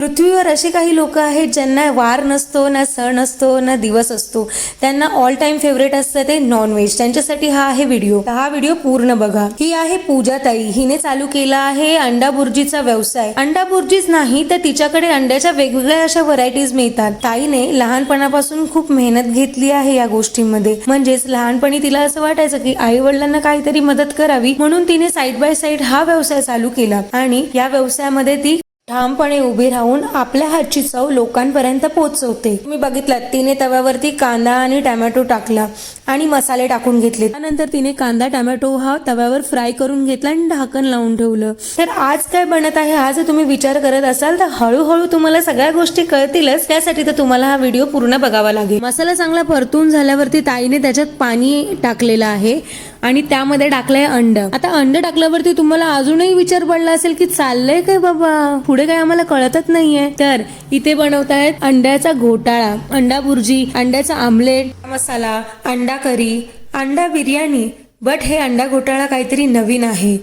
पृथ्वीवर असे काही लोक आहेत ज्यांना वार नसतो, ना सण असतो, ना दिवस असतो. त्यांना ऑल टाइम फेवरेट असतं ते नॉनव्हेज. त्यांच्यासाठी हा आहे व्हिडिओ. हा व्हिडिओ पूर्ण बघा. ही आहे पूजा ताई. हिने चालू केला आहे अंडा बुर्जीचा व्यवसाय. अंडा बुर्जीच नाही तर तिच्याकडे अंड्याच्या वेगवेगळ्या अशा व्हरायटीज मिळतात. ताईने लहानपणापासून खूप मेहनत घेतली आहे या गोष्टींमध्ये. म्हणजेच लहानपणी तिला असं वाटायचं की आई वडिलांना काहीतरी मदत करावी, म्हणून तिने साईड बाय साईड हा व्यवसाय चालू केला आणि या व्यवसायामध्ये ती ठामपणे उभी राहून आपल्या हातची चव लोकांपर्यंत पोहोचवते. तुम्ही बघितलात तिने तव्यावरती कांदा आणि टोमॅटो टाकला आणि मसाले टाकून घेतले. त्यानंतर तिने कांदा टोमॅटो हा तव्यावर फ्राय करून घेतला आणि ढाकण लावून ठेवलं. तर आज काय बनत आहे हा जर तुम्ही विचार करत असाल तर हळूहळू तुम्हाला सगळ्या गोष्टी कळतीलच. त्यासाठी तर तुम्हाला हा व्हिडिओ पूर्ण बघावा लागेल. मसाला चांगला परतून झाल्यावरती ताईने त्याच्यात पाणी टाकलेलं आहे आणि त्यामध्ये टाकलंय अंड. आता अंड टाकल्यावरती तुम्हाला अजूनही विचार पडला असेल की चाललंय काय बाबा, पुढे काय आम्हाला कळतच नाहीये. तर इथे बनवतायत अंड्याचा घोटाळा, अंडा बुर्जी, अंड्याचा आमलेट मसाला, अंडा करी, अंडा बिर्याणी. बट हे अंडा घोटाळा काहीतरी नवीन आहे.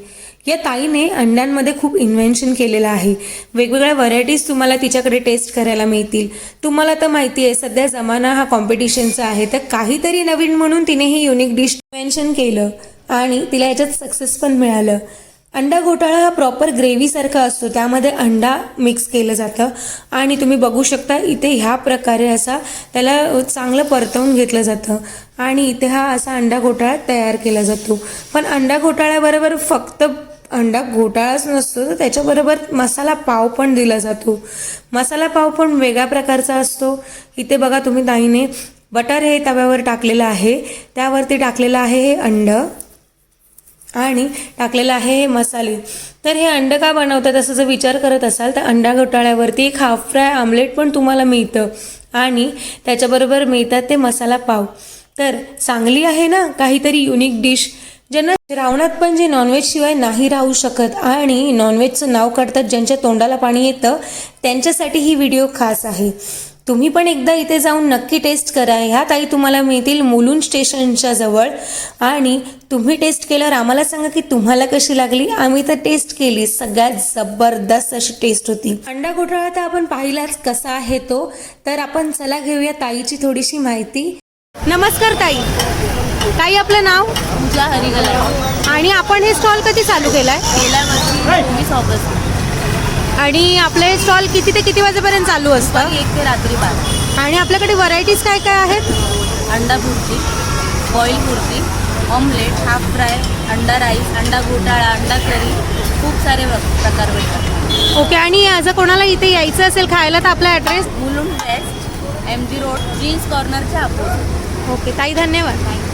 या ताईने अंड्यांमध्ये खूप इन्व्हेन्शन केलेलं आहे. वेगवेगळ्या व्हरायटीज तुम्हाला तिच्याकडे टेस्ट करायला मिळतील. तुम्हाला तर माहिती आहे सध्या जमाना हा कॉम्पिटिशनचा आहे, तर काहीतरी नवीन म्हणून तिने ही युनिक डिश इन्व्हेन्शन केलं आणि तिला याच्यात सक्सेस पण मिळालं. अंडा घोटाळा हा प्रॉपर ग्रेव्ही सारखा असतो. त्यामध्ये अंडा मिक्स केलं जातं आणि तुम्ही बघू शकता इथे ह्या प्रकारे असा त्याला चांगलं परतवून घेतलं जातं आणि इथे हा असा अंडा घोटाळा तयार केला जातो. पण अंडा घोटाळ्याबरोबर फक्त अंडा घोटाळाच नसतो, तर त्याच्याबरोबर मसाला पाव पण दिला जातो. मसाला पाव पण वेगळ्या प्रकारचा असतो. इथे बघा तुम्ही ताईने बटर हे तव्यावर टाकलेलं आहे, त्यावरती टाकलेलं आहे हे अंड आणि टाकलेलं आहे हे मसाले. तर हे अंड का बनवतात असं जर विचार करत असाल तर अंडा घोटाळ्यावरती एक हाफ फ्राय आमलेट पण तुम्हाला मिळतं आणि त्याच्याबरोबर मिळतात ते मसाला पाव. तर चांगली आहे ना काहीतरी युनिक डिश. ज्यांना श्रावणात पण जे नॉनव्हेज शिवाय नाही राहू शकत आणि नॉनव्हेजचं नाव काढतात, ज्यांच्या तोंडाला पाणी येतं, त्यांच्यासाठी ही व्हिडिओ खास आहे. तुम्ही पण एकदा इथे जाऊन नक्की टेस्ट करा. ह्या ताई तुम्हाला मिळतील मुलुंड स्टेशनच्या जवळ आणि तुम्ही टेस्ट केल्यावर आम्हाला सांगा की तुम्हाला कशी लागली. आम्ही तर टेस्ट केली, सगळ्यात जबरदस्त अशी टेस्ट होती. अंडा घोटाळा तर आपण पाहिलाच कसा आहे तो. तर आपण चला घेऊया ताईची थोडीशी माहिती. नमस्कार ताई. ताई आपलं नाव? पूजा हरिगला. आणि आपण हे स्टॉल कधी चालू केलाय? गेल्या वर्षी 19 ऑगस्ट. आणि आपले स्टॉल किती ते किती वाजेपर्यंत चालू असतं? 1 ते रात्री 12. आणि आपल्याकडे व्हरायटीज काय काय आहेत? अंडा bhurji, boil bhurji, omelette, half fry, अंडा राईस, अंडा घोटाळा, अंडा करी, खूप सारे प्रकार भेटतात. ओके. आणि जर कोणाला इथे यायचं असेल खायला तर आपला address? Mulund west, MG road, jeans कॉर्नरच्या अपोजिट. ओके ताई, धन्यवाद.